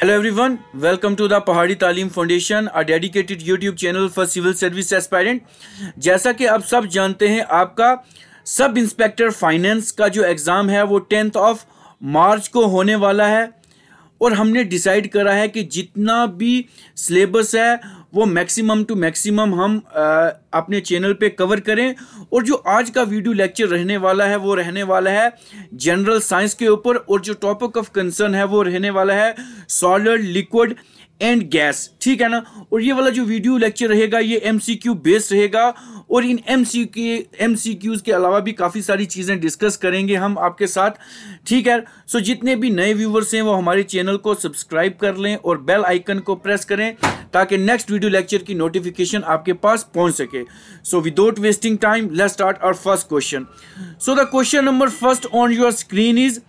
Hello everyone, welcome to the पहाड़ी Taleem foundation, a dedicated YouTube channel for civil service aspirant। जैसा कि आप सब जानते हैं, आपका सब इंस्पेक्टर फाइनेंस का जो एग्ज़ाम है वो 10 मार्च को होने वाला है और हमने डिसाइड करा है कि जितना भी सिलेबस है वो मैक्सिमम टू मैक्सिमम हम अपने चैनल पे कवर करें। और जो आज का वीडियो लेक्चर रहने वाला है वो रहने वाला है जनरल साइंस के ऊपर, और जो टॉपिक ऑफ कंसर्न है वो रहने वाला है सॉलिड, लिक्विड एंड गैस, ठीक है ना। और ये वाला जो वीडियो लेक्चर रहेगा ये MCQ बेस्ड रहेगा और इन MCQs के अलावा भी काफ़ी सारी चीज़ें डिस्कस करेंगे हम आपके साथ, ठीक है। सो जितने भी नए व्यूवर्स हैं वो हमारे चैनल को सब्सक्राइब कर लें और बेल आइकन को प्रेस करें ताकि नेक्स्ट वीडियो लेक्चर की नोटिफिकेशन आपके पास पहुंच सके। So without wasting time let's start our first question. So the question number first on your screen is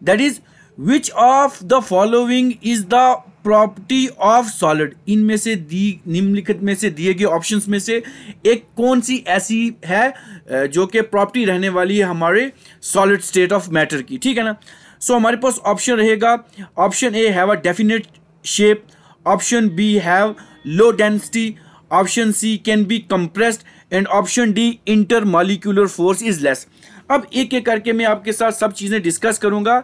that is which of the following is the property of solid. इनमें से निम्नलिखित में से दिए गए ऑप्शंस में से एक कौन सी ऐसी है जो कि प्रॉपर्टी रहने वाली है हमारे सॉलिड स्टेट ऑफ मैटर की, ठीक है ना। सो हमारे पास ऑप्शन रहेगा, option A have a definite shape, option B have low density, option C can be compressed and option D intermolecular force is less. अब एक एक करके मैं आपके साथ सब चीज़ें डिस्कस करूंगा।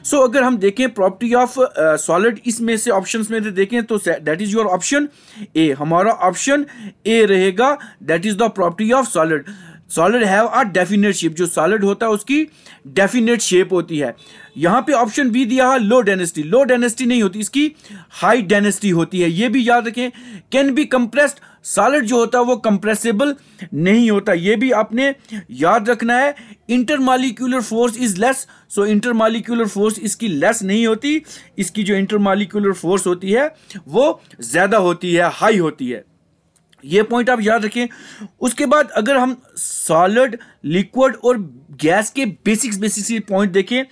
सो अगर हम देखें प्रॉपर्टी ऑफ सॉलिड, इसमें से ऑप्शंस में से देखें तो that is your option A. हमारा ऑप्शन ए रहेगा, that is the property of solid. Solid have a definite shape, जो सॉलिड होता है उसकी डेफिनेट शेप होती है। यहाँ पे ऑप्शन बी दिया है लो डेंसिटी, लो डेंसिटी नहीं होती, इसकी हाई डेंसिटी होती है, ये भी याद रखें। कैन बी कंप्रेस्ड, सॉलिड जो होता है वो कंप्रेसिबल नहीं होता, ये भी आपने याद रखना है। Intermolecular force is less, so intermolecular force इसकी लेस नहीं होती, इसकी जो इंटरमॉलिक्यूलर फोर्स होती है वो ज्यादा होती है, हाई होती है, ये पॉइंट आप याद रखें। उसके बाद अगर हम सॉलिड, लिक्विड और गैस के बेसिक्स पॉइंट देखें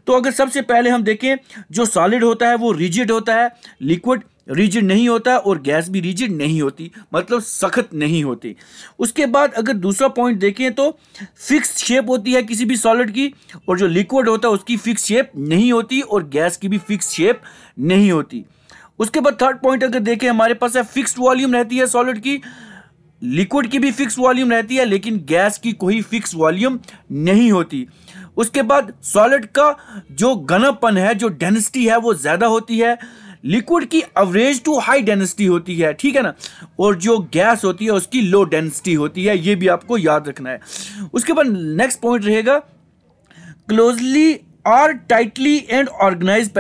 तो अगर सबसे पहले हम देखें, जो सॉलिड होता है वो रिजिड होता है, लिक्विड रिजिड नहीं होता है और गैस भी रिजिड नहीं होती, मतलब सख्त नहीं होती। उसके बाद अगर दूसरा पॉइंट देखें तो फिक्स शेप होती है किसी भी सॉलिड की, और जो लिक्विड होता है उसकी फिक्स शेप नहीं होती और गैस की भी फिक्स शेप नहीं होती। उसके बाद थर्ड पॉइंट अगर देखें, हमारे पास है फिक्स्ड वॉल्यूम रहती है सॉलिड की, लिक्विड की भी फिक्स वॉल्यूम रहती है लेकिन गैस की कोई फिक्स वॉल्यूम नहीं होती। उसके बाद सॉलिड का जो घनत्व है, जो डेंसिटी है वो ज्यादा होती है, लिक्विड की एवरेज टू हाई डेंसिटी होती है, ठीक है ना, और जो गैस होती है उसकी लो डेंसिटी होती है, ये भी आपको याद रखना है। उसके बाद नेक्स्ट पॉइंट रहेगा क्लोजली और टाइटली एंड ऑर्गेनाइज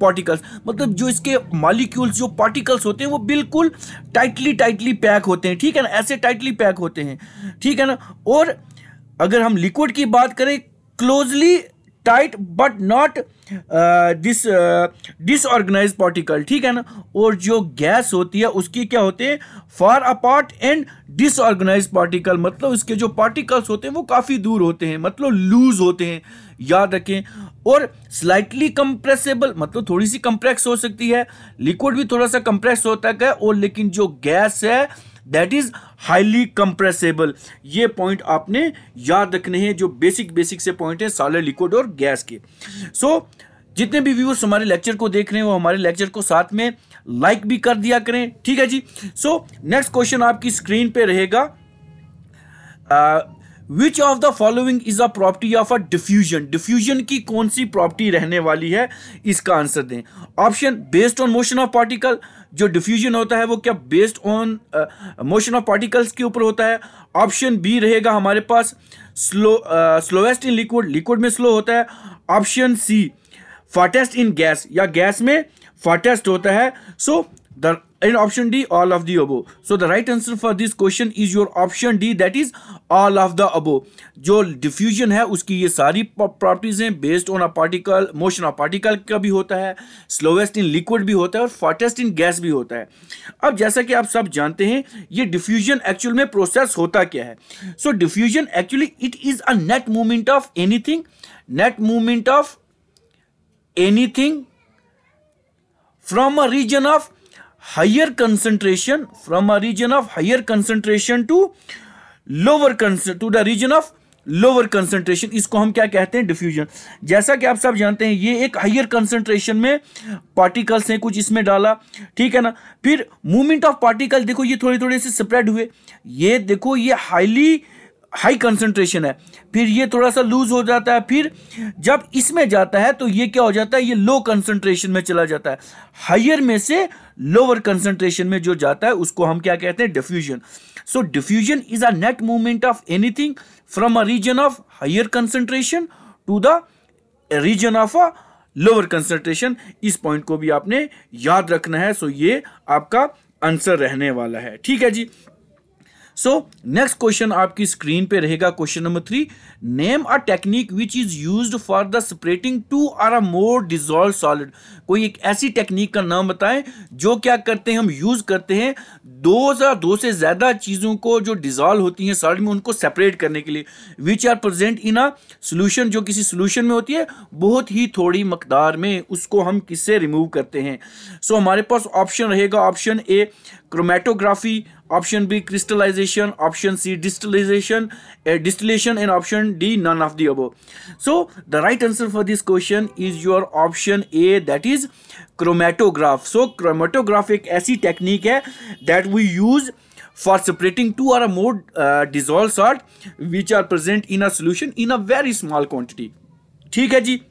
पार्टिकल्स, मतलब जो इसके मॉलिक्यूल्स, जो पार्टिकल्स होते हैं वो बिल्कुल टाइटली पैक होते हैं, ठीक है ना, ऐसे टाइटली पैक होते हैं, ठीक है ना। और अगर हम लिक्विड की बात करें, closely tight but not disorganised particle, ठीक है ना। और जो गैस होती है उसकी क्या होते हैं, far apart and disorganised particle, मतलब इसके जो पार्टिकल्स होते हैं वो काफी दूर होते हैं, मतलब लूज होते हैं, याद रखें। और स्लाइटली कंप्रेसेबल, मतलब थोड़ी सी कंप्रेस हो सकती है, लिक्विड भी थोड़ा सा कंप्रेस होता है, और लेकिन जो गैस है दैट इज हाईली कंप्रेसेबल। ये पॉइंट आपने याद रखने हैं, जो बेसिक से पॉइंट है सॉलिड, लिक्विड और गैस के। सो जितने भी व्यूअर्स हमारे लेक्चर को देख रहे हैं वो हमारे लेक्चर को साथ में लाइक भी कर दिया करें, ठीक है जी। सो नेक्स्ट क्वेश्चन आपकी स्क्रीन पे रहेगा, which of the following is a property of a diffusion. Diffusion की कौन सी प्रॉपर्टी रहने वाली है, इसका आंसर दें। Option based on motion of particle, जो डिफ्यूजन होता है वो क्या based on motion of particles के ऊपर होता है। ऑप्शन बी रहेगा हमारे पास स्लोएस्ट इन लिक्विड, लिक्विड में स्लो होता है। Option C fastest in gas, या गैस में फास्टेस्ट होता है। So the in option D all of the above. So the right answer for this question is your option D, that is all of the above. जो diffusion है उसकी ये सारी properties हैं, based on a particle, motion of particle का भी होता है, स्लोएस्ट इन लिक्विड भी होता है और फास्टेस्ट इन गैस भी होता है। अब जैसा कि आप सब जानते हैं ये डिफ्यूजन एक्चुअल में प्रोसेस होता क्या है। So diffusion actually it is a net movement of anything, net movement of anything from a region of higher concentration to the region of lower concentration, इसको हम क्या कहते हैं, डिफ्यूजन। जैसा कि आप सब जानते हैं ये एक हायर कंसंट्रेशन में पार्टिकल्स हैं, कुछ इसमें डाला, ठीक है ना। फिर मूवमेंट ऑफ पार्टिकल देखो ये थोड़े थोड़े से स्प्रेड हुए, ये देखो ये हाई कंसंट्रेशन है, फिर ये थोड़ा सा लूज हो जाता है, फिर जब इसमें जाता है तो ये क्या हो जाता है, ये लो कंसंट्रेशन में चला जाता है। हायर में से लोअर कंसंट्रेशन में जो जाता है उसको हम क्या कहते हैं, diffusion. So diffusion is a net movement of anything from a region of higher concentration to the region of a lower concentration. इस पॉइंट को भी आपने याद रखना है। सो ये आपका आंसर रहने वाला है, ठीक है जी। सो नेक्स्ट क्वेश्चन आपकी स्क्रीन पे रहेगा, question number 3, name a technique which is used for the separating two और अ मोर डिसॉल्व सॉलिड। कोई एक ऐसी टेक्निक का नाम बताएं जो क्या करते हैं, हम यूज करते हैं दो से ज्यादा चीजों को जो डिसॉल्व होती हैं सॉलिड में उनको सेपरेट करने के लिए, which are present in a solution, जो किसी सोल्यूशन में होती है बहुत ही थोड़ी मकदार में, उसको हम किससे रिमूव करते हैं। सो हमारे पास ऑप्शन रहेगा, option A chromatography, option B crystallization, option C distillation and option D none of the above. So the right answer for this question is your option A, that is chromatograph. So chromatograph एक ऐसी technique है that we use for separating two or more dissolved salt which are present in a solution in a very small quantity। ठीक है जी,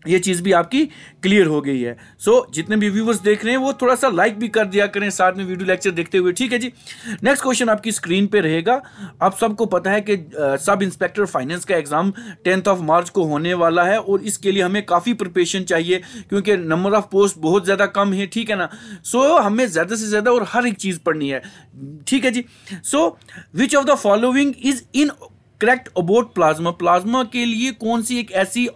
ये चीज भी आपकी clear हो गई है। सो जितने भी व्यूवर्स देख रहे हैं वो थोड़ा सा लाइक भी कर दिया करें साथ में वीडियो लेक्चर देखते हुए, ठीक है जी। नेक्स्ट क्वेश्चन आपकी स्क्रीन पे रहेगा। आप सबको पता है कि सब इंस्पेक्टर फाइनेंस का एग्जाम 10 मार्च को होने वाला है और इसके लिए हमें काफ़ी प्रिपरेशन चाहिए क्योंकि नंबर ऑफ पोस्ट बहुत ज़्यादा कम है, ठीक है ना। सो हमें ज़्यादा से ज़्यादा और हर एक चीज़ पढ़नी है, ठीक है जी। So which of the following is in correct प्लाज्मा। प्लाज्मा के लिए कौन सी एक ऐसी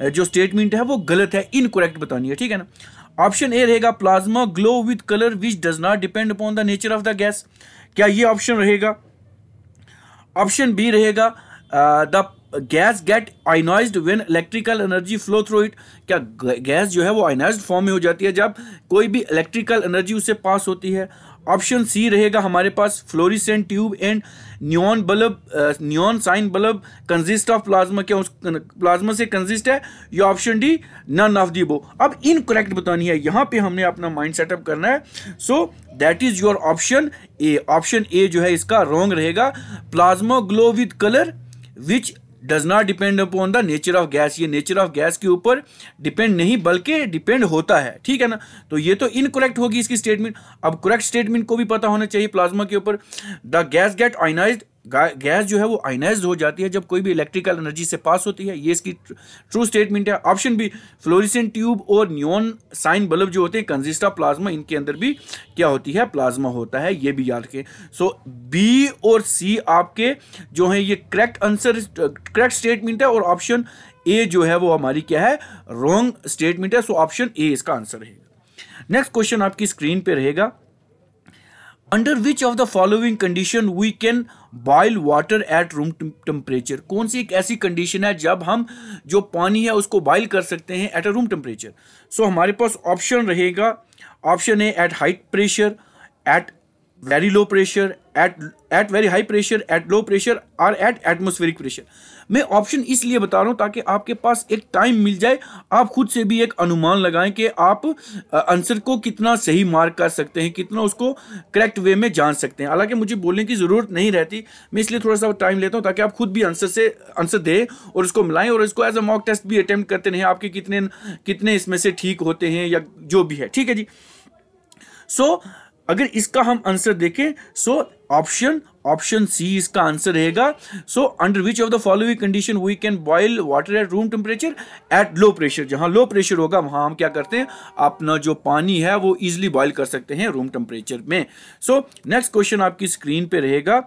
जो स्टेटमेंट है वो गलत है, इनकरेक्ट बतानी है, ठीक है ना। ऑप्शन ए रहेगा plasma glow with colour which does not depend upon the nature of the gas, क्या ये ऑप्शन रहेगा। ऑप्शन बी रहेगा the gas get ionized when electrical energy flow through it, क्या गैस जो है वो आयनाइज्ड फॉर्म में हो जाती है जब कोई भी इलेक्ट्रिकल एनर्जी उससे पास होती है। ऑप्शन सी रहेगा हमारे पास fluorescent tube and neon bulb, neon sign bulb consist of plasma, क्या उस प्लाज्मा से कंजिस्ट है, या option D none of the above. अब इनकरेक्ट बतानी है, यहां पे हमने अपना माइंड सेटअप करना है। So that is your option A. Option A जो है इसका रॉन्ग रहेगा। Plasma glow with colour which does not depend upon the nature of gas, ये नेचर ऑफ गैस के ऊपर डिपेंड नहीं बल्कि डिपेंड होता है, ठीक है ना। तो ये तो इनकरेक्ट होगी इसकी स्टेटमेंट। अब करेक्ट स्टेटमेंट को भी पता होना चाहिए प्लाज्मा के ऊपर। The gas get ionized, gas जो है वो आयनाइज्ड हो जाती है जब कोई भी इलेक्ट्रिकल एनर्जी से पास होती है, ये इसकी ट्रू स्टेटमेंट है। ऑप्शन बी फ्लोरिसेंट ट्यूब और नियॉन साइन बल्ब जो होते हैं कंजिस्ट ऑफ प्लाज्मा, इनके अंदर भी क्या होती है, प्लाज्मा होता है, ये भी याद रखें। सो बी और सी आपके जो है ये करेक्ट आंसर, करेक्ट स्टेटमेंट है, और ऑप्शन ए जो है वो हमारी क्या है, रॉन्ग स्टेटमेंट है। सो ऑप्शन ए इसका आंसर रहेगा। नेक्स्ट क्वेश्चन आपकी स्क्रीन पे रहेगा, under which of the following condition we can boil water at room temperature, कौन सी एक ऐसी कंडीशन है जब हम जो पानी है उसको बॉयल कर सकते हैं at a room temperature. So हमारे पास ऑप्शन रहेगा, option A at high pressure, at very low pressure, at very high pressure, at low pressure और एट एटमॉस्फेरिक प्रेशर। मैं ऑप्शन इसलिए बता रहा हूं ताकि आपके पास एक टाइम मिल जाए, आप खुद से भी एक अनुमान लगाएं कि आप आंसर को कितना सही मार्क कर सकते हैं, कितना उसको करेक्ट वे में जान सकते हैं। हालांकि मुझे बोलने की ज़रूरत नहीं रहती, मैं इसलिए थोड़ा सा टाइम लेता हूं ताकि आप खुद भी आंसर दें और उसको मिलाएं और इसको एज अ मॉक टेस्ट भी अटेम्प्ट करते रहें, आपके कितने इसमें से ठीक होते हैं या जो भी है, ठीक है जी। सो अगर इसका हम आंसर देखें, सो ऑप्शन सी इसका आंसर रहेगा। So under which of the following condition we can boil water at room temperature at low pressure, जहां लो प्रेशर होगा वहां हम क्या करते हैं, अपना जो पानी है वो इजिली बॉयल कर सकते हैं रूम टेम्परेचर में। सो नेक्स्ट क्वेश्चन आपकी स्क्रीन पे रहेगा,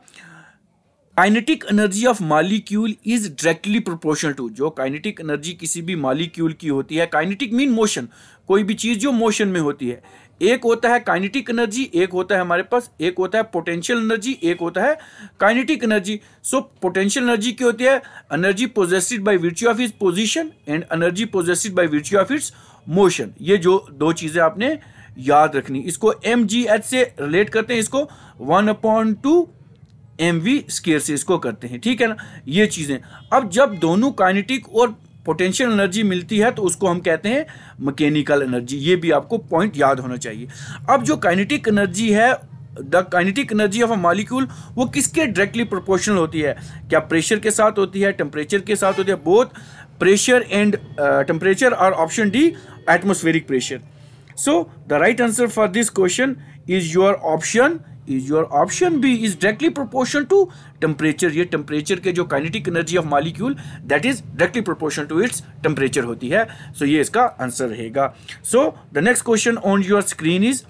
kinetic energy of molecule is directly proportional to, जो काइनेटिक एनर्जी किसी भी मॉलिक्यूल की होती है, काइनेटिक मीन मोशन, कोई भी चीज जो मोशन में होती है, एक होता है काइनेटिक एनर्जी, एक होता है हमारे पास, एक होता है पोटेंशियल एनर्जी, एक होता है kinetic energy. So potential energy की होती है energy possessed by virtue of its position and energy possessed by virtue of its motion, ये जो दो चीजें आपने याद रखनी। इसको mgh से रिलेट करते हैं, इसको 1/2 mv² से इसको करते हैं, ठीक है ना, ये चीज़ें। अब जब दोनों काइनेटिक और पोटेंशियल एनर्जी मिलती है तो उसको हम कहते हैं मैकेनिकल एनर्जी। ये भी आपको पॉइंट याद होना चाहिए। अब जो काइनेटिक एनर्जी है, the kinetic energy of a molecule, वो किसके डायरेक्टली प्रोपोर्शनल होती है? क्या प्रेशर के साथ होती है, टेम्परेचर के साथ होती है? बोथ प्रेशर एंड टेम्परेचर, और option D atmospheric pressure. So the right answer for this question is your option B is directly proportional to temperature. ये टेम्परेचर के जो kinetic energy of molecule that is directly proportional to its temperature होती है। सो ये इसका answer रहेगा। So the next question on your screen is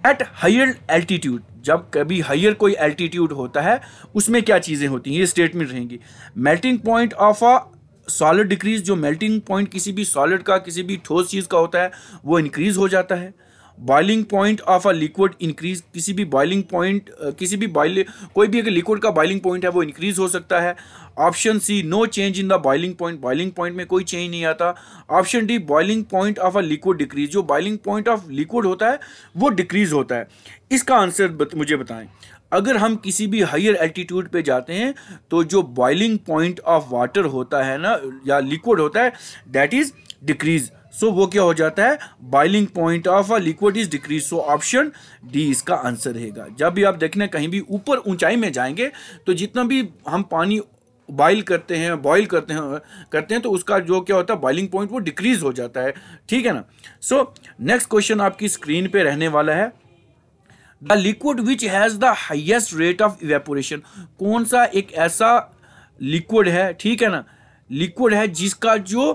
at higher altitude. जब कभी हायर कोई एल्टीट्यूड होता है उसमें क्या चीज़ें होती हैं, ये स्टेटमेंट रहेंगी। Melting point of a solid decrease. जो मेल्टिंग पॉइंट किसी भी सॉलिड का, किसी भी ठोस चीज़ का होता है, वो इंक्रीज हो जाता है। Boiling point of a liquid increase. किसी भी बॉइलिंग पॉइंट, कोई भी अगर लिक्विड का बॉइलिंग पॉइंट है वो इंक्रीज हो सकता है। Option C no change in the boiling point. Boiling point में कोई चेंज नहीं आता। Option D boiling point of a liquid decrease. जो बॉइलिंग पॉइंट ऑफ लिक्विड होता है वो डिक्रीज होता है। इसका आंसर मुझे बताएं। अगर हम किसी भी हायर एल्टीट्यूड पे जाते हैं तो जो बॉइलिंग पॉइंट ऑफ वाटर होता है ना, या लिक्विड होता है, दैट इज डिक्रीज। सो वो क्या हो जाता है? Boiling point of a liquid is decrease. So option D इसका आंसर रहेगा। जब भी आप देखना कहीं भी ऊपर ऊंचाई में जाएंगे तो जितना भी हम पानी बॉयल करते हैं तो उसका जो क्या होता है, बॉइलिंग पॉइंट वो डिक्रीज हो जाता है, ठीक है ना। सो नेक्स्ट क्वेश्चन आपकी स्क्रीन पे रहने वाला है। The liquid which has the highest rate of evaporation. कौन सा एक ऐसा लिक्विड है, ठीक है ना, लिक्विड है जिसका जो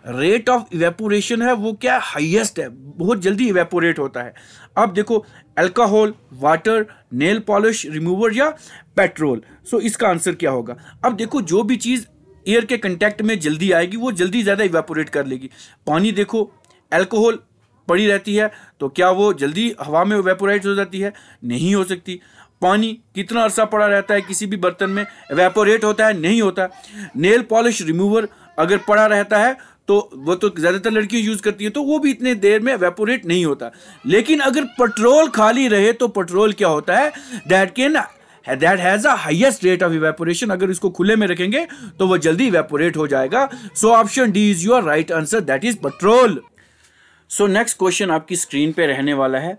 रेट ऑफ इवेपोरेशन है वो क्या हाईएस्ट है, बहुत जल्दी इवेपोरेट होता है। अब देखो, alcohol, water, nail polish remover या पेट्रोल। सो इसका आंसर क्या होगा? अब देखो, जो भी चीज़ एयर के कंटेक्ट में जल्दी आएगी वो जल्दी ज़्यादा इवेपोरेट कर लेगी। पानी देखो, अल्कोहल पड़ी रहती है तो क्या वो जल्दी हवा में इवेपोरेट हो जाती है? नहीं हो सकती। पानी कितना अरसा पड़ा रहता है किसी भी बर्तन में, इवेपोरेट होता है? नहीं होता। नेल पॉलिश रिमूवर अगर पड़ा रहता है तो वो तो ज़्यादातर लड़कियां यूज़ करती है, तो वो भी इतने देर में इवेपोरेट नहीं होता। लेकिन अगर पेट्रोल खाली रहे तो पेट्रोल क्या होता है? That has a highest rate of evaporation. अगर इसको खुले में रखेंगे तो वो जल्दी इवेपोरेट हो जाएगा। सो option D is your right answer, that is petrol. So next question आपकी स्क्रीन पे रहने वाला है।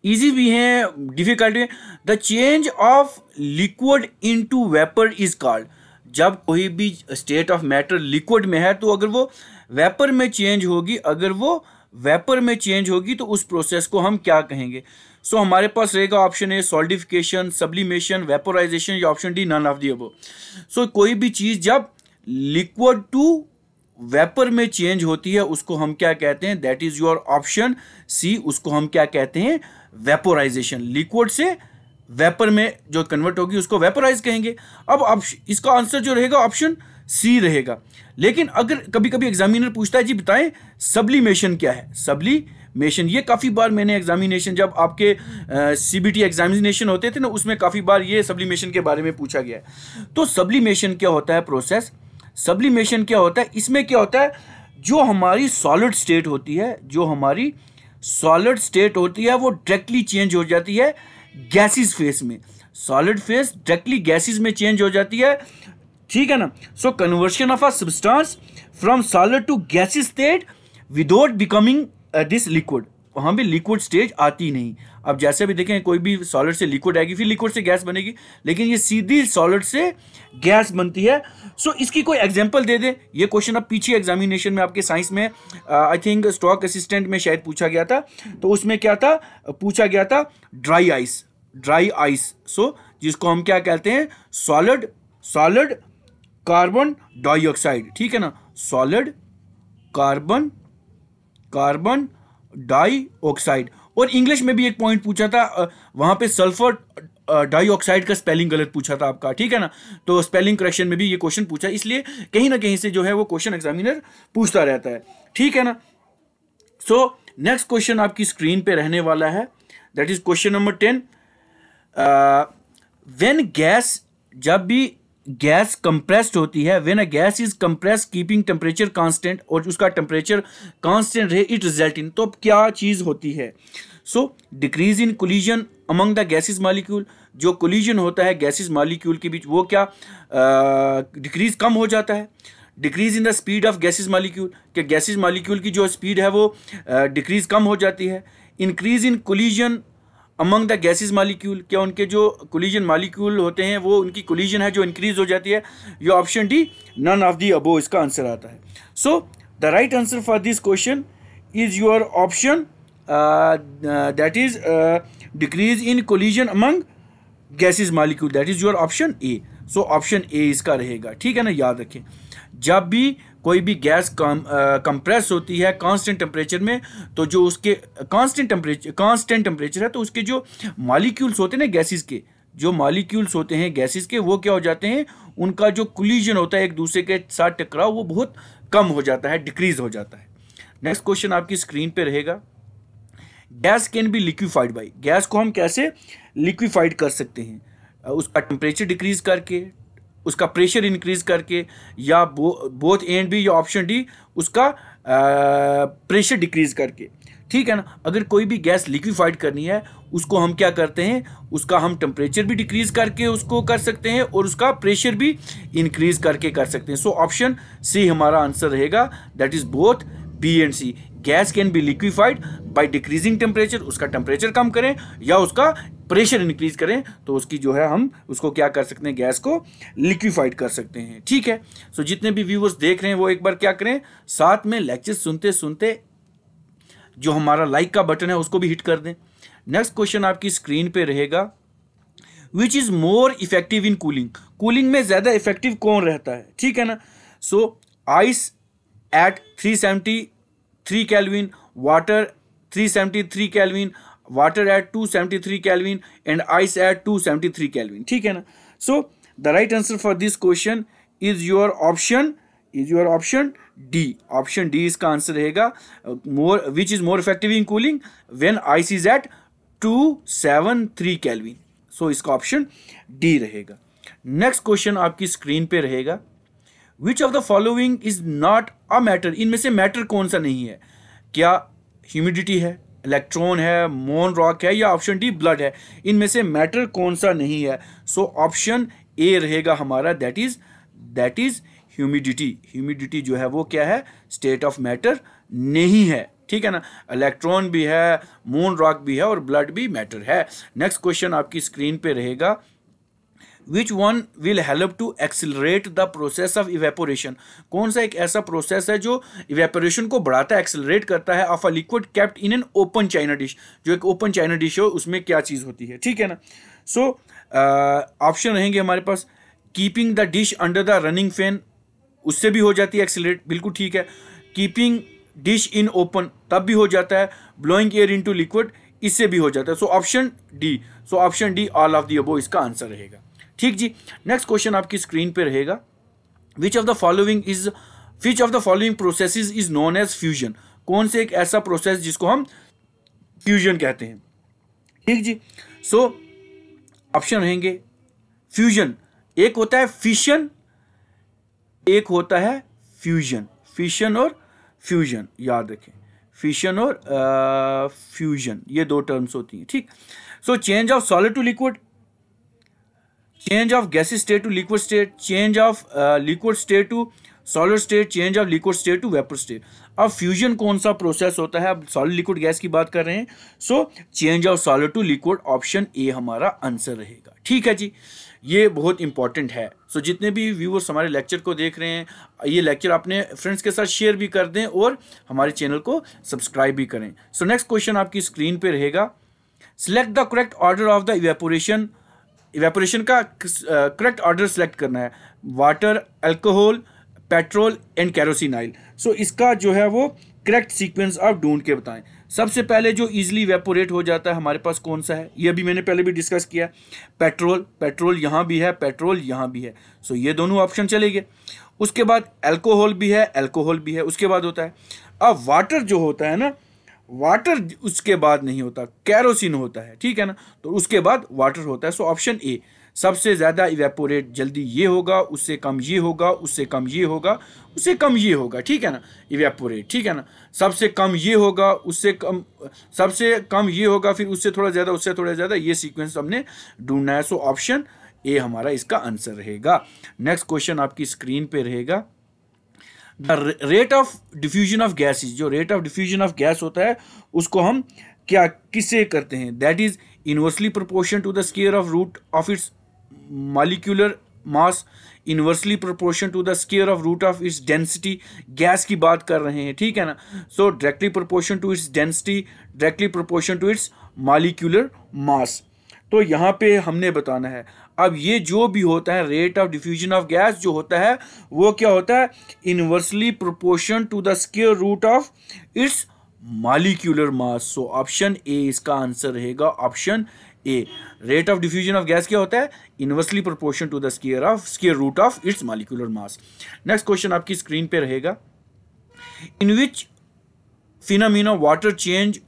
इजी भी है, डिफिकल्ट है। The change of liquid into vapour is called. जब कोई भी स्टेट ऑफ मैटर लिक्विड में है तो अगर वो वेपर में चेंज होगी तो उस प्रोसेस को हम क्या कहेंगे? सो हमारे पास रहेगा option A solidification, sublimation, vaporization, या option D none of the above. So कोई भी चीज़ जब लिक्विड टू वेपर में चेंज होती है उसको हम क्या कहते हैं? That is your option C. उसको हम क्या कहते हैं? वेपोराइजेशन। लिक्विड से वेपर में जो कन्वर्ट होगी उसको वेपोराइज कहेंगे। अब इसका आंसर जो रहेगा ऑप्शन सी रहेगा। लेकिन अगर कभी कभी एग्जामिनर पूछता है जी बताएं सब्लिमेशन क्या है? सब्लिमेशन, ये काफ़ी बार मैंने एग्जामिनेशन, जब आपके सीबीटी एग्जामिनेशन होते थे ना, उसमें काफ़ी बार ये सब्लिमेशन के बारे में पूछा गया है। तो सब्लिमेशन क्या होता है प्रोसेस? सब्लिमेशन क्या होता है? इसमें क्या होता है, जो हमारी सॉलिड स्टेट होती है, वो डायरेक्टली चेंज हो जाती है गैसेस फेस में। सॉलिड फेस डायरेक्टली गैसेस में चेंज हो जाती है, ठीक है ना। So conversion of a substance from solid to gaseous state without becoming this liquid. वहाँ भी लिक्विड स्टेज आती नहीं। अब जैसे भी देखें, कोई भी सॉलिड से लिक्विड आएगी, फिर लिक्विड से गैस बनेगी, लेकिन ये सीधी सॉलिड से गैस बनती है। सो इसकी कोई एग्जांपल दे दे। ये क्वेश्चन अब पीछे एग्जामिनेशन में आपके साइंस में आई थिंक स्टॉक असिस्टेंट में शायद पूछा गया था। तो उसमें क्या था, पूछा गया था ड्राई आइस। सो जिसको हम क्या कहते हैं? सॉलिड कार्बन डाइऑक्साइड, ठीक है ना, सॉलिड कार्बन डाइऑक्साइड। और इंग्लिश में भी एक पॉइंट पूछा था, वहां पे सल्फर डाइऑक्साइड का स्पेलिंग गलत पूछा था आपका, ठीक है ना। तो स्पेलिंग करेक्शन में भी ये क्वेश्चन पूछा, इसलिए कहीं ना कहीं से जो है वो क्वेश्चन एग्जामिनर पूछता रहता है, ठीक है ना। सो नेक्स्ट क्वेश्चन आपकी स्क्रीन पे रहने वाला है, that is question number 10। When gas, जब भी गैस कंप्रेस्ड होती है, when a gas is compressed keeping temperature constant, और उसका टेम्परेचर कांस्टेंट रहे, इट रिजल्ट इन, तो अब क्या चीज होती है? So decrease in collision among the gases molecule. जो कोलिजन होता है गैसेस मॉलिक्यूल के बीच वो क्या डिक्रीज कम हो जाता है। Decrease in the speed of gases molecule, कि गैसेस मॉलिक्यूल की जो स्पीड है वो डिक्रीज कम हो जाती है। Increase in collision among the gases molecule, क्या उनके जो कोलिजन मॉलिक्यूल होते हैं वो उनकी कोलिजन है जो इंक्रीज हो जाती है। ये option D none of the above इसका आंसर आता है। So the right answer for this question is your option that is decrease in collision among gases molecule, that is your option A. So option A इसका रहेगा, ठीक है ना। याद रखें जब भी कोई भी गैस कंप्रेस होती है कांस्टेंट टेम्परेचर में, तो जो उसके कांस्टेंट टेम्परेचर है तो उसके जो मॉलिक्यूल्स होते हैं ना गैसेस के, जो मॉलिक्यूल्स होते हैं गैसेस के वो क्या हो जाते हैं, उनका जो कोलिजन होता है एक दूसरे के साथ टकराव वो बहुत कम हो जाता है, डिक्रीज हो जाता है। नेक्स्ट क्वेश्चन आपकी स्क्रीन पे रहेगा, gas can be liquefied by, gas को हम कैसे लिक्विफाइड कर सकते हैं, उसका टेम्परेचर डिक्रीज करके, उसका प्रेशर इंक्रीज करके, या बोथ एंड बी, या ऑप्शन डी उसका प्रेशर डिक्रीज करके, ठीक है ना। अगर कोई भी गैस लिक्विफाइड करनी है उसको हम क्या करते हैं, उसका हम टेम्परेचर भी डिक्रीज करके उसको कर सकते हैं और उसका प्रेशर भी इंक्रीज करके कर सकते हैं। सो ऑप्शन सी हमारा आंसर रहेगा, that is both B and C. Gas can be liquefied by decreasing temperature, उसका टेम्परेचर कम करें या उसका प्रेशर इंक्रीज करें तो उसकी जो है हम उसको क्या कर सकते हैं, गैस को लिक्विफाइड कर सकते हैं, ठीक है। सो जितने भी व्यूअर्स देख रहे हैं वो एक बार क्या करें, साथ में लेक्चर सुनते सुनते जो हमारा लाइक का बटन है उसको भी हिट कर दें। नेक्स्ट क्वेश्चन आपकी स्क्रीन पे रहेगा, which is more effective in cooling, cooling में ज्यादा इफेक्टिव कौन रहता है, ठीक है ना। So ice at 373 kelvin, water 373 kelvin, water at 273 kelvin and ice at 273 kelvin, ठीक है ना। So the right answer for this question is your option D, option D इसका आंसर रहेगा। More which is more effective in cooling when ice is at 273 kelvin. सो इसका option D रहेगा। Next question आपकी screen पे रहेगा, which of the following is not a matter, इनमें से matter कौन सा नहीं है, क्या ह्यूमिडिटी है, इलेक्ट्रॉन है, मोन रॉक है, या ऑप्शन डी ब्लड है, इनमें से मैटर कौन सा नहीं है। सो ऑप्शन ए रहेगा हमारा, दैट इज ह्यूमिडिटी। ह्यूमिडिटी जो है वो क्या है, स्टेट ऑफ मैटर नहीं है, ठीक है ना। इलेक्ट्रॉन भी है, मून रॉक भी है और ब्लड भी मैटर है। नेक्स्ट क्वेश्चन आपकी स्क्रीन पे रहेगा, which one will help to accelerate the process of evaporation, कौन सा एक ऐसा प्रोसेस है जो इवेपोरेशन को बढ़ाता है, एक्सिलरेट करता है, of a liquid kept in an open China dish, जो एक ओपन चाइना डिश हो उसमें क्या चीज़ होती है, ठीक है ना। सो ऑप्शन रहेंगे हमारे पास, keeping the dish under the running fan, उससे भी हो जाती है एक्सिलरेट, बिल्कुल ठीक है। कीपिंग डिश इन ओपन तब भी हो जाता है, ब्लोइंग एयर इनटू लिक्विड इससे भी हो जाता है। So option D all of the above इसका आंसर रहेगा, ठीक जी। नेक्स्ट क्वेश्चन आपकी स्क्रीन पे रहेगा, which of the following processes is known as fusion, कौन से एक ऐसा प्रोसेस जिसको हम फ्यूजन कहते हैं, ठीक जी। सो ऑप्शन रहेंगे फ्यूजन, एक होता है फिशन, एक होता है फ्यूजन, फिशन और फ्यूजन, याद रखें, फिशन और फ्यूजन ये दो टर्म्स होती हैं, ठीक। So change of solid to liquid, change of gases state to liquid state, change of liquid state to solid state, change of liquid state to vapour state. अब fusion कौन सा process होता है, अब सॉलिड लिक्विड गैस की बात कर रहे हैं, so change of solid to liquid, option A हमारा आंसर रहेगा, ठीक है जी। ये बहुत इंपॉर्टेंट है। सो जितने भी व्यूअर्स हमारे लेक्चर को देख रहे हैं, ये लेक्चर अपने फ्रेंड्स के साथ शेयर भी कर दें और हमारे चैनल को सब्सक्राइब भी करें। सो नेक्स्ट क्वेश्चन आपकी स्क्रीन पे रहेगा, select the correct order of the evaporation, evaporation का करेक्ट ऑर्डर सेलेक्ट करना है, water, alcohol, petrol and kerosene oil. So इसका जो है वो करेक्ट सीक्वेंस आप ढूंढ के बताएं। सबसे पहले जो इजीली इवेपोरेट हो जाता है हमारे पास कौन सा है, ये भी मैंने पहले भी डिस्कस किया, पेट्रोल यहाँ भी है, पेट्रोल यहाँ भी है, सो ये दोनों ऑप्शन चले गए। उसके बाद अल्कोहल भी है, उसके बाद होता है, अब वाटर जो होता है ना, वाटर उसके बाद नहीं होता, कैरोसिन होता है, ठीक है ना, तो उसके बाद वाटर होता है। सो ऑप्शन ए सबसे ज़्यादा इवेपोरेट जल्दी ये होगा, उससे कम ये होगा, उससे कम ये होगा, उससे कम ये होगा, ठीक है ना, इवेपोरेट, ठीक है ना, सबसे कम ये होगा, उससे कम, सबसे कम ये होगा, फिर उससे थोड़ा ज़्यादा, उससे थोड़ा ज़्यादा, ये सीक्वेंस हमने ढूंढना है। सो ऑप्शन ए हमारा इसका आंसर रहेगा। नेक्स्ट क्वेश्चन आपकी स्क्रीन पे रहेगा, the rate of diffusion of gases, जो rate of diffusion of gas होता है उसको हम क्या किससे करते हैं, that is inversely proportion to the square of root of its molecular mass, inversely proportion to the square of root of its density, gas की बात कर रहे हैं, ठीक है ना। So directly proportion to its density, directly proportion to its molecular mass. तो यहाँ पे हमने बताना है, अब ये जो भी होता है rate of diffusion of gas जो होता है वो क्या होता है, inversely proportion to the square root of its molecular mass. So option A इसका आंसर रहेगा, option A. Rate of diffusion of gas क्या होता है, inversely proportion to the square root of its molecular mass. Next question आपकी screen पे रहेगा, in which phenomena water change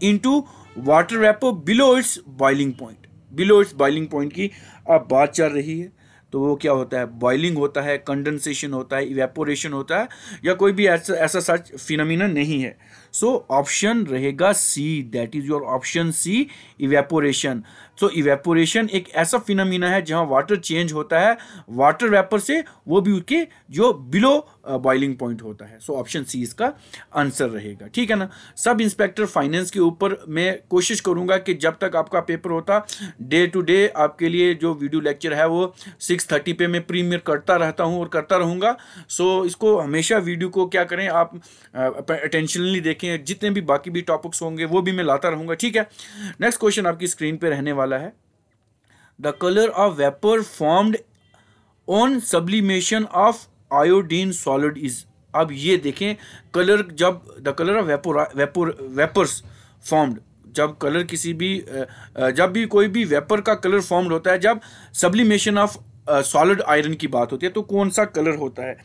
into water vapour below its boiling point, below its boiling point की अब बात चल रही है, तो वो क्या होता है, बॉइलिंग होता है, कंडेंसेशन होता है, इवेपोरेशन होता है, या कोई भी ऐसा सच फिनोमिना नहीं है। सो ऑप्शन रहेगा C, that is your option C, evaporation. So evaporation एक ऐसा फिनोमिना है जहां वाटर चेंज होता है वाटर वेपर से, वो भी उसके जो बिलो बॉइलिंग पॉइंट होता है। सो ऑप्शन सी इसका आंसर रहेगा, ठीक है ना। सब इंस्पेक्टर फाइनेंस के ऊपर मैं कोशिश करूंगा कि जब तक आपका पेपर होता, डे टू डे आपके लिए जो वीडियो लेक्चर है वो 6:30 पे मैं प्रीमियर करता रहता हूं और करता रहूंगा। सो इसको हमेशा वीडियो को क्या करें आप अटेंशनली देखें, जितने भी बाकी भी टॉपिक्स होंगे वो भी मैं लाता रहूंगा, ठीक है। नेक्स्ट क्वेश्चन आपकी स्क्रीन पे रहने वाला है, the colour of vapour formed on sublimation of iodine solid is. अब ये देखें, कलर जब the colour of vapours formed, जब कलर किसी भी जब भी कोई भी वेपर का कलर फॉर्म्ड होता है, जब सब्लिमेशन ऑफ सॉलिड आयरन की बात होती है, तो कौन सा कलर होता है।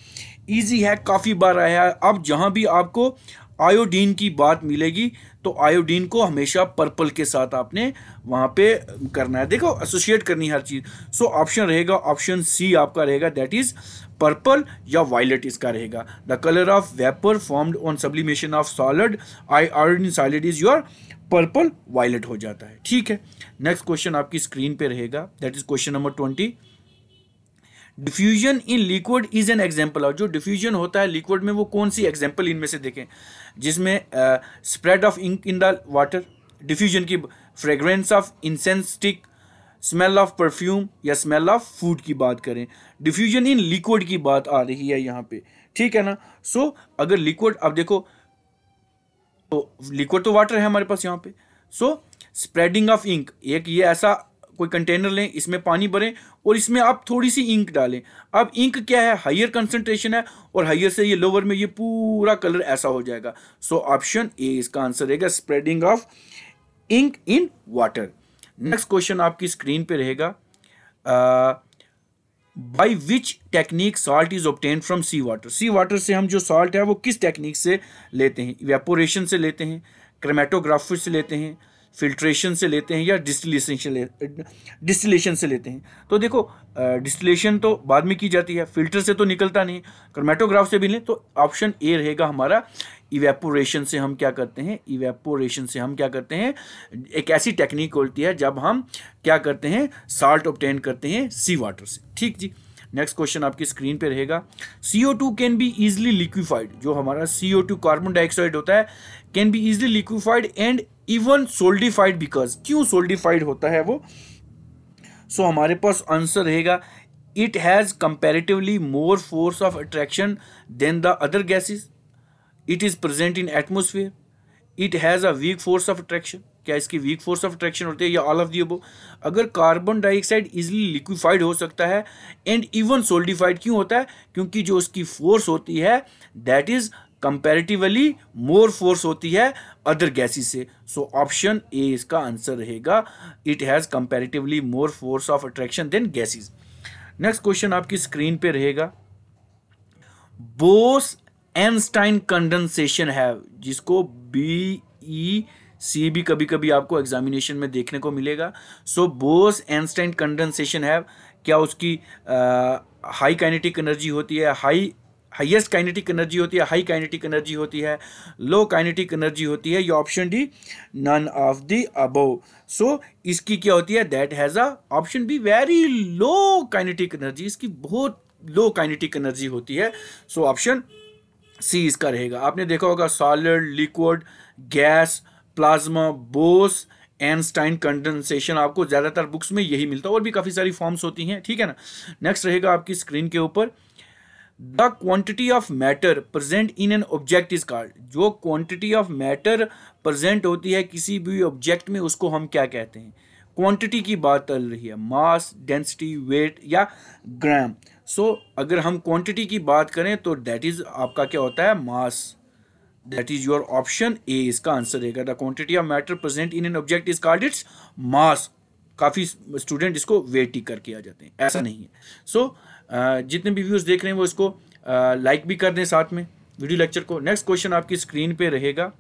इजी है, काफ़ी बार आया है। अब जहाँ भी आपको आयोडीन की बात मिलेगी तो आयोडीन को हमेशा पर्पल के साथ आपने वहाँ पे करना है, देखो एसोसिएट करनी है हर चीज़। सो ऑप्शन रहेगा, ऑप्शन सी आपका रहेगा, दैट इज पर्पल या वायलेट इसका रहेगा। The colour of vapour formed on sublimation of solid iodine solid is your purple, violet हो जाता है, ठीक है। नेक्स्ट क्वेश्चन आपकी स्क्रीन पे रहेगा, that is question number 20, diffusion in liquid is an example of. जो डिफ्यूजन होता है लिक्विड में वो कौन सी एग्जाम्पल इनमें से देखें, जिसमें spread of ink in the water, diffusion की, fragrance of incense stick, smell of perfume या स्मेल ऑफ फूड की बात करें। डिफ्यूजन इन लिक्विड की बात आ रही है यहाँ पे, ठीक है ना। सो अगर लिक्विड, अब देखो तो लिक्विड तो वाटर है हमारे पास यहाँ पे। सो स्प्रेडिंग ऑफ इंक, एक ये ऐसा कोई कंटेनर लें, इसमें पानी भरें और इसमें आप थोड़ी सी इंक डालें। अब इंक क्या है, हायर कंसंट्रेशन है, और हायर से ये लोअर में ये पूरा कलर ऐसा हो जाएगा। सो ऑप्शन ए इसका आंसर रहेगा, spreading of ink in water. Next question आपकी स्क्रीन पे रहेगा, by which technique salt is obtain from sea water. Sea water से हम जो सॉल्ट है वो किस टेक्निक से लेते हैं, इवेपोरेशन से लेते हैं, क्रोमेटोग्राफी से लेते हैं, फिल्ट्रेशन से लेते हैं, या डिस्टिलेशन से लेते हैं। तो देखो डिस्टिलेशन तो बाद में की जाती है, फिल्टर से तो निकलता नहीं, क्रोमेटोग्राफ से भी लें, तो ऑप्शन ए रहेगा हमारा, इवेपोरेशन से हम क्या करते हैं, इवेपोरेशन से हम क्या करते हैं, एक ऐसी टेक्निक होती है जब हम क्या करते हैं, साल्ट ऑब्टेन करते हैं सी वाटर से, ठीक जी। नेक्स्ट क्वेश्चन आपकी स्क्रीन पे रहेगा, CO2 can be easily liquefied. जो हमारा CO2 कार्बन डाइऑक्साइड होता है, can be easily liquefied and even solidified, because क्यों सोल्डिफाइड होता है वो। सो हमारे पास आंसर रहेगा, it has comparatively more force of attraction than the other gases, it is present in atmosphere, it has a weak force of attraction. क्या इसकी weak force of attraction होती है, या ऑल ऑफ दी अबव। अगर carbon dioxide easily liquefied हो सकता है and even सोल्डिफाइड, क्यों होता है, क्योंकि जो उसकी फोर्स होती है that is comparatively more force होती है अदर गैसेस से। सो ऑप्शन ए इसका आंसर रहेगा, it has comparatively more force of attraction then gases. Next question आपकी स्क्रीन पे रहेगा, बोस एनस्टाइन कंडेंसेशन है, जिसको BEC सी भी कभी कभी आपको एग्जामिनेशन में देखने को मिलेगा। सो बोस आइंस्टाइन कंडेंसेशन है, क्या उसकी हाई काइनेटिक एनर्जी होती है, हाईएस्ट काइनेटिक एनर्जी होती है, हाई काइनेटिक एनर्जी होती है, लो काइनेटिक एनर्जी होती है, ये option D none of the above. So इसकी क्या होती है, that has a option B very low kinetic energy, इसकी बहुत लो काइनेटिक एनर्जी होती है। सो ऑप्शन सी इसका रहेगा। आपने देखा होगा solid, liquid, gas, plasma, Bose Einstein condensation, आपको ज्यादातर बुक्स में यही मिलता है, और भी काफी सारी फॉर्म्स होती हैं, ठीक है ना। नेक्स्ट रहेगा आपकी स्क्रीन के ऊपर, the quantity of matter present in an object is called. जो क्वांटिटी ऑफ मैटर प्रेजेंट होती है किसी भी ऑब्जेक्ट में, उसको हम क्या कहते हैं। क्वांटिटी की बात चल रही है, मास, डेंसिटी, वेट या ग्राम। सो अगर हम क्वांटिटी की बात करें तो दैट इज आपका क्या होता है, mass. That is your option A इसका आंसर रहेगा। The quantity of matter present in an object is called its mass. काफी स्टूडेंट इसको वेट ही करके आ जाते हैं, ऐसा नहीं है। सो जितने भी व्यूज देख रहे हैं वो इसको लाइक भी कर दें साथ में वीडियो लेक्चर को। नेक्स्ट क्वेश्चन आपकी स्क्रीन पे रहेगा,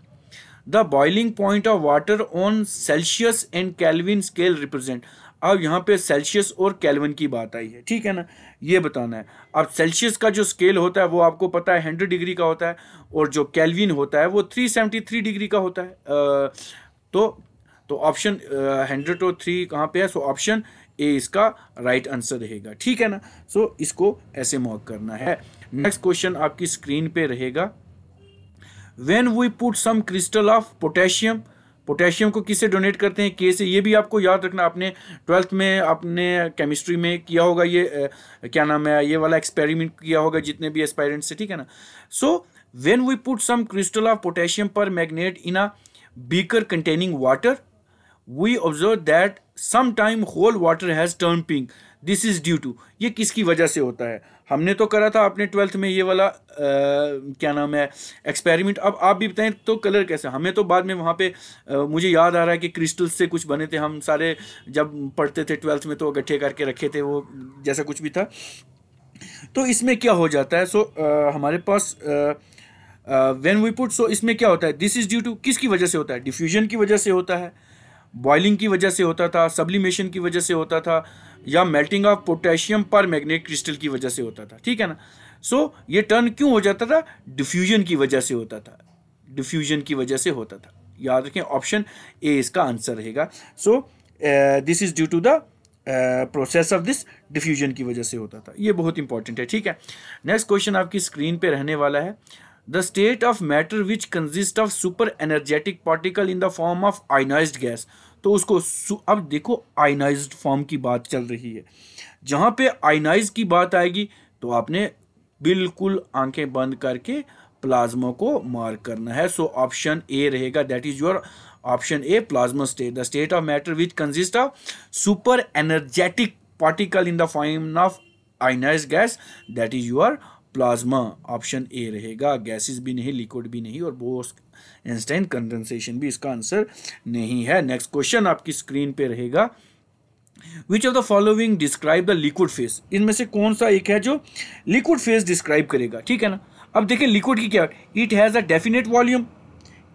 the boiling point of water on Celsius and kelvin scale represent. अब यहाँ पे सेल्सियस और केल्विन की बात आई है, ठीक है ना, ये बताना है। अब सेल्सियस का जो स्केल होता है वो आपको पता है 100 डिग्री का होता है, और जो केल्विन होता है वो 373 डिग्री का होता है। तो ऑप्शन 100 और 3 कहाँ पे है, सो ऑप्शन ए इसका राइट आंसर रहेगा, ठीक है ना। सो इसको ऐसे मार्क करना है। नेक्स्ट क्वेश्चन आपकी स्क्रीन पे रहेगा, when we put some crystal of potassium, potassium को किससे डोनेट करते हैं, के से। ये भी आपको याद रखना, आपने 12th में आपने केमिस्ट्री में किया होगा, ये क्या नाम है, ये वाला एक्सपेरिमेंट किया होगा जितने भी एस्पायरेंट्स से, ठीक है ना। So when we put some crystal of potassium permanganate in a beaker containing water, we observe that sometime whole water has turned pink, this is due to। ये किसकी वजह से होता है, हमने तो करा था अपने 12th में ये वाला क्या नाम है एक्सपेरिमेंट। अब आप भी बताएं तो कलर कैसे, हमें तो बाद में वहाँ पे मुझे याद आ रहा है कि क्रिस्टल से कुछ बने थे, हम सारे जब पढ़ते थे 12th में तो इकट्ठे करके रखे थे, वो जैसा कुछ भी था। तो इसमें क्या हो जाता है, सो हमारे पास व्हेन वी पुट, सो इसमें क्या होता है, दिस इज ड्यू टू, किसकी वजह से होता है, डिफ्यूजन की वजह से होता है, बॉइलिंग की वजह से होता था, सब्लिमेशन की वजह से होता था, या मेल्टिंग ऑफ पोटेशियम पर मैग्नेट क्रिस्टल की वजह से होता था, ठीक है ना। सो ये टर्न क्यों हो जाता था, डिफ्यूजन की वजह से होता था, डिफ्यूजन की वजह से होता था। याद रखें ऑप्शन ए इसका आंसर रहेगा। So this is due to the process of this, diffusion की वजह से होता था, ये बहुत इंपॉर्टेंट है, ठीक है। नेक्स्ट क्वेश्चन आपकी स्क्रीन पे रहने वाला है, the state of matter which consist of super energetic particle in the form of ionised gas. तो उसको अब देखो आयनाइज्ड फॉर्म की बात चल रही है, जहां पे आयनाइज की बात आएगी तो आपने बिल्कुल आंखें बंद करके प्लाज्मा को मार्क करना है। सो ऑप्शन ए रहेगा, that is your option A, plasma state, the state of matter which consist of super energetic particle in the form of ionised gas, that is your plasma. Option A रहेगा, gases भी नहीं, liquid भी नहीं, और Bose Einstein condensation भी इसका answer नहीं है। नेक्स्ट क्वेश्चन आपकी स्क्रीन पे रहेगा, which of the following describe the liquid phase. इनमें से कौन सा एक है जो लिक्विड फेज डिस्क्राइब करेगा, ठीक है ना। अब देखिए लिक्विड की क्या, it has a definite volume,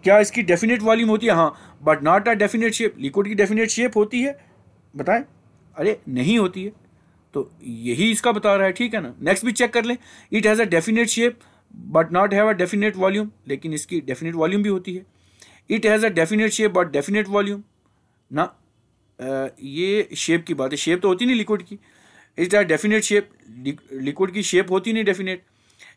क्या इसकी डेफिनेट वॉल्यूम होती है, हाँ, but not a definite shape. Liquid की डेफिनेट शेप होती है, बताएं, अरे नहीं होती है, तो यही इसका बता रहा है, ठीक है ना। नेक्स्ट भी चेक कर लें, it has a definite shape but not have a definite volume, लेकिन इसकी डेफिनेट वॉल्यूम भी होती है। It has a definite shape but definite volume ना, ये शेप की बात है, शेप तो होती नहीं लिक्विड की। It has definite shape, liquid की शेप होती नहीं definite.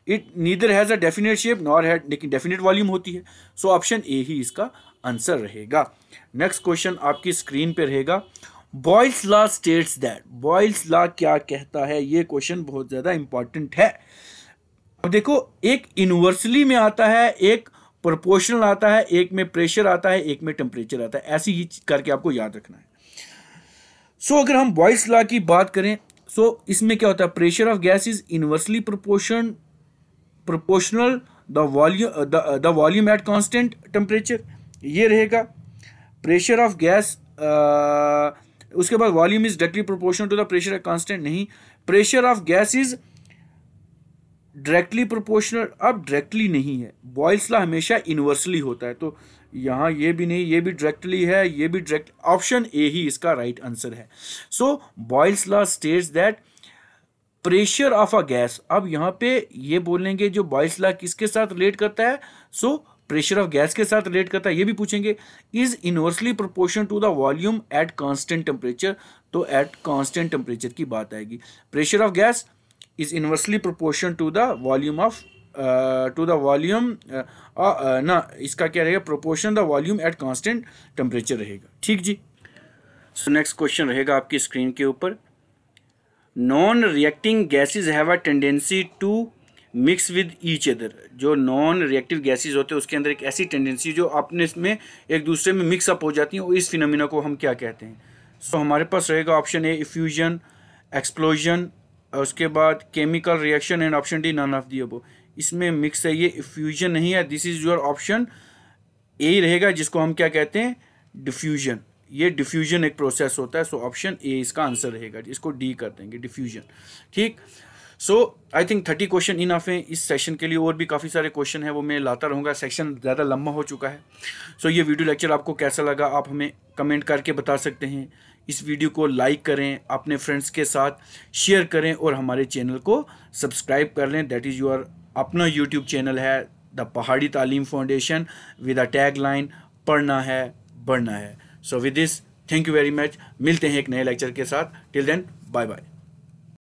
It neither has a definite shape nor had, लेकिन डेफिनेट वॉल्यूम होती है। सो ऑप्शन ए ही इसका आंसर रहेगा। नेक्स्ट क्वेश्चन आपकी स्क्रीन पे रहेगा, boils law states that. Boyle's law क्या कहता है, ये क्वेश्चन बहुत ज़्यादा इंपॉर्टेंट है। अब देखो, एक यूनिवर्सली में आता है, एक प्रोपोर्शनल आता है, एक में प्रेशर आता है, एक में टेम्परेचर आता है, ऐसी ही करके आपको याद रखना है। सो अगर हम बॉयल्स लॉ की बात करें, सो इसमें क्या होता है, pressure of gas is inversely proportional the volume at constant temperature, ये रहेगा। प्रेशर ऑफ गैस, उसके बाद volume is directly proportional to the pressure at constant, नहीं, pressure of gas is directly proportional, अब डायरेक्टली नहीं है, बॉयल्स लॉ हमेशा inversely होता है, तो यहाँ ये भी नहीं, ये भी डायरेक्टली है, ये भी डायरेक्ट, ऑप्शन ए ही इसका राइट आंसर है। So Boyle's law states that pressure of a gas, अब यहाँ पे ये बोलेंगे जो बॉयल्स लॉ किसके साथ रिलेट करता है, सो प्रेशर ऑफ गैस के साथ रिलेट करता है, ये भी पूछेंगे। Is inversely proportion to the volume at constant temperature, तो एट कांस्टेंट टेम्परेचर की बात आएगी। Pressure of gas is inversely proportion to the volume of to the volume ना, इसका क्या रहेगा, proportion the volume at constant temperature रहेगा। ठीक जी। सो नेक्स्ट क्वेश्चन रहेगा आपकी स्क्रीन के ऊपर, non reacting gases have a tendency to mix with each other, जो नॉन रिएक्टिव गैसेज होते हैं उसके अंदर एक ऐसी टेंडेंसी जो अपने में एक दूसरे में मिक्सअप हो जाती हैं, इस फिनोमिना को हम क्या कहते हैं। सो हमारे पास रहेगा ऑप्शन ए इफ्यूजन, एक्सप्लोजन, उसके बाद chemical reaction, and option D none of the above. इसमें मिक्स है, ये इफ्यूजन नहीं है, this is your option A ही रहेगा, जिसको हम क्या कहते हैं, डिफ्यूजन। ये डिफ्यूजन एक प्रोसेस होता है, सो ऑप्शन ए इसका आंसर रहेगा, इसको डी कर देंगे, डिफ्यूजन। ठीक। सो आई थिंक 30 क्वेश्चन इनफ है इस सेशन के लिए, और भी काफ़ी सारे क्वेश्चन है वो मैं लाता रहूँगा, सेक्शन ज़्यादा लंबा हो चुका है। सो ये वीडियो लेक्चर आपको कैसा लगा आप हमें कमेंट करके बता सकते हैं। इस वीडियो को लाइक करें, अपने फ्रेंड्स के साथ शेयर करें, और हमारे चैनल को सब्सक्राइब कर लें। दैट इज़ योर अपना यूट्यूब चैनल है the Pahadi Taleem foundation with a tag line, पढ़ना है बढ़ना है। So with this thank you very much, मिलते हैं एक नए लेक्चर के साथ। Till then bye bye.